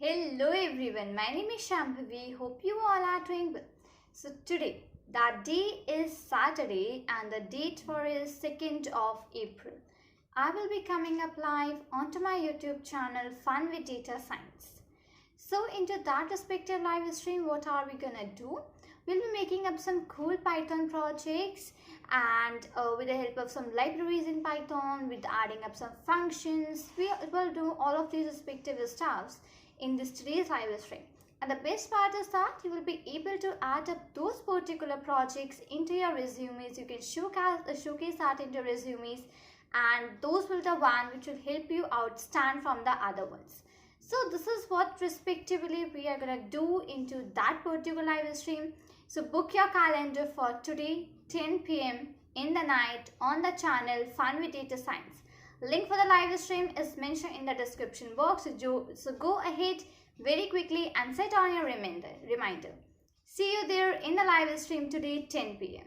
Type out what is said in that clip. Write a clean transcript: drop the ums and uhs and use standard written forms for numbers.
Hello everyone, my name is Shambhavi. Hope you all are doing well. So today, that day is Saturday and the date for is 2nd of April. I will be coming up live onto my YouTube channel Fun with Data Science. So into that respective live stream, what are we gonna do? We'll be making up some cool Python projects and with the help of some libraries in Python, with adding up some functions, we will do all of these respective stuffs in this today's live stream. And the best part is that you will be able to add up those particular projects into your resumes. You can showcase that into resumes, and those will be the one which will help you outstand from the other ones. So this is what respectively we are going to do into that particular live stream. So book your calendar for today 10 p.m. in the night on the channel Fun with Data Science. Link for the live stream is mentioned in the description box. So go ahead very quickly and set on your reminder. See you there in the live stream today 10 p.m.